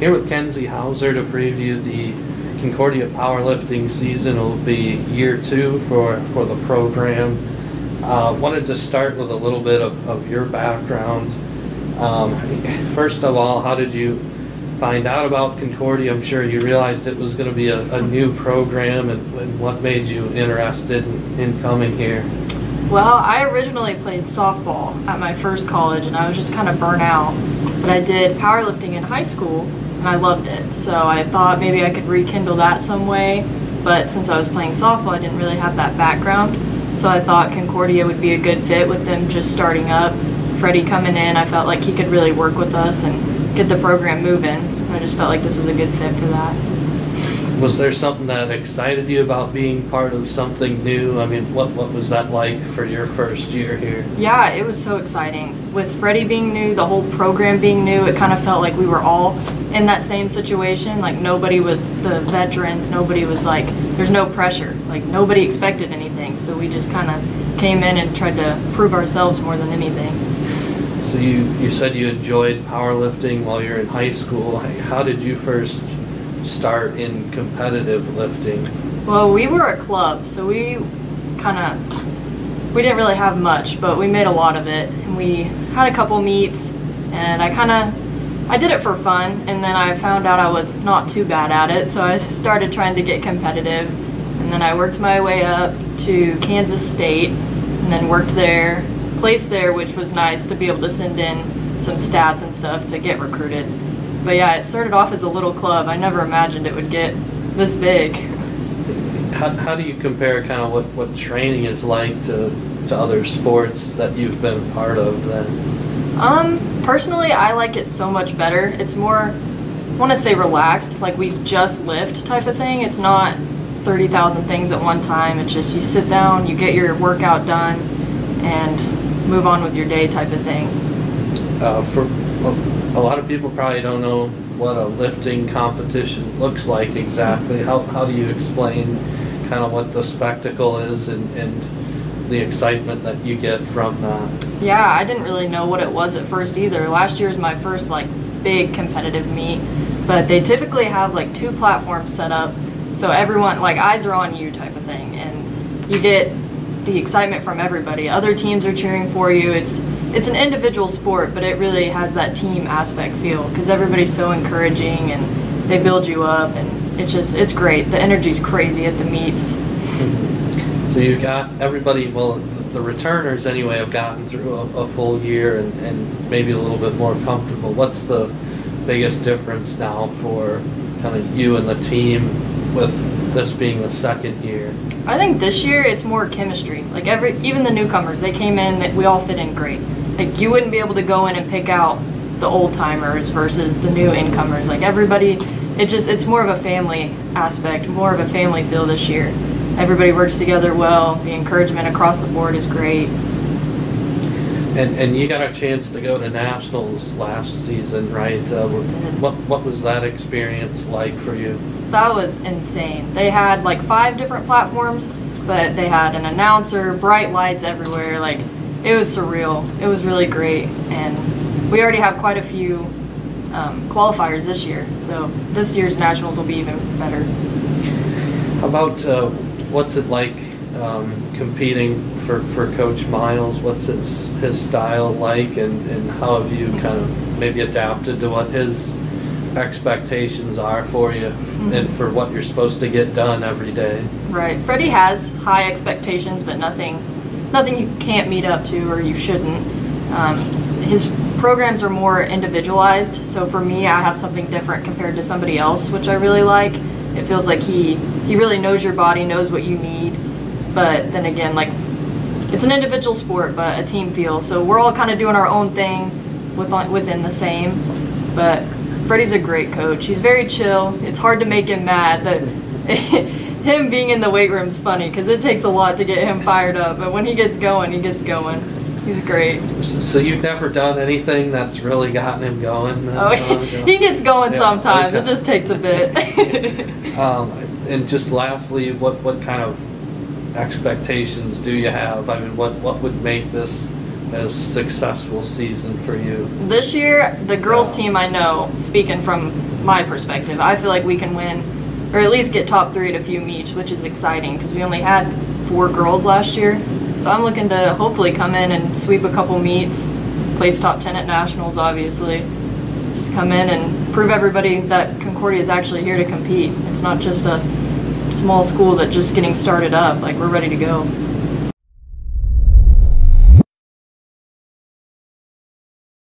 Here with Kenzie Houser to preview the Concordia Powerlifting season. It'll be year 2 for the program. Wanted to start with a little bit of your background. First of all, how did you find out about Concordia? I'm sure you realized it was going to be a new program, and what made you interested in coming here? Well, I originally played softball at my first college, and I was just kind of burnt out. But I did powerlifting in high school, and I loved it. So I thought maybe I could rekindle that some way. But since I was playing softball, I didn't really have that background. So I thought Concordia would be a good fit with them just starting up. Freddie coming in, I felt like he could really work with us and get the program moving. I just felt like this was a good fit for that. Was there something that excited you about being part of something new? I mean, what was that like for your first year here? Yeah, it was so exciting. With Freddie being new, the whole program being new, it kind of felt like we were all in that same situation. Like nobody was the veterans, nobody was like, there's no pressure. Like nobody expected anything. So we just kind of came in and tried to prove ourselves more than anything. So you said you enjoyed powerlifting while you're in high school. How did you first start in competitive lifting? Well, we were a club, so we didn't really have much, but we made a lot of it, and we had a couple meets, and I did it for fun, and then I found out I was not too bad at it, so I started trying to get competitive, and then I worked my way up to Kansas State, and then worked there, placed there, which was nice to be able to send in some stats and stuff to get recruited. But yeah, it started off as a little club. I never imagined it would get this big. How do you compare kind of what training is like to other sports that you've been a part of then? Personally, I like it so much better. It's more, I want to say relaxed, like we just lift type of thing. It's not 30,000 things at one time. It's just you sit down, you get your workout done, and move on with your day type of thing. A lot of people probably don't know what a lifting competition looks like exactly. How do you explain kind of what the spectacle is and the excitement that you get from that? Yeah, I didn't really know what it was at first either. Last year was my first like big competitive meet, but they typically have like 2 platforms set up, so everyone, like eyes are on you type of thing, and you get the excitement from everybody. Other teams are cheering for you. It's an individual sport, but it really has that team aspect feel because everybody's so encouraging and they build you up, and it's great. The energy's crazy at the meets. So you've got everybody, well, the returners anyway have gotten through a full year and maybe a little bit more comfortable. What's the biggest difference now for kind of you and the team with this being the second year? I think this year it's more chemistry. Like even the newcomers, they came in, we all fit in great. Like you wouldn't be able to go in and pick out the old timers versus the new incomers. Like everybody, it's more of a family aspect, more of a family feel this year. Everybody works together well. The encouragement across the board is great. And you got a chance to go to nationals last season, right? What was that experience like for you? That was insane. They had like 5 different platforms, but they had an announcer, bright lights everywhere. Like it was surreal. It was really great, and we already have quite a few qualifiers this year. So this year's nationals will be even better. How about what's it like competing for Coach Miles? What's his style like, and how have you kind of maybe adapted to what his expectations are for you and for what you're supposed to get done every day? Right. Freddie has high expectations, but nothing you can't meet up to or you shouldn't. His programs are more individualized, so for me, I have something different compared to somebody else, which I really like. It feels like he really knows your body, knows what you need, but then again, like it's an individual sport, but a team feel. So we're all kind of doing our own thing within the same. But Freddie's a great coach. He's very chill. It's hard to make him mad. Him being in the weight room is funny because it takes a lot to get him fired up. But when he gets going, he gets going. He's great. So you've never done anything that's really gotten him going? He gets going sometimes. Okay. It just takes a bit. And just lastly, what kind of expectations do you have? I mean, what would make this as successful season for you? This year, the girls team, I know, speaking from my perspective, I feel like we can win, or at least get top 3 at a few meets, which is exciting because we only had 4 girls last year. So I'm looking to hopefully come in and sweep a couple meets, place top 10 at nationals, obviously. Just come in and prove everybody that Concordia is actually here to compete. It's not just a small school that's just getting started up. Like, we're ready to go.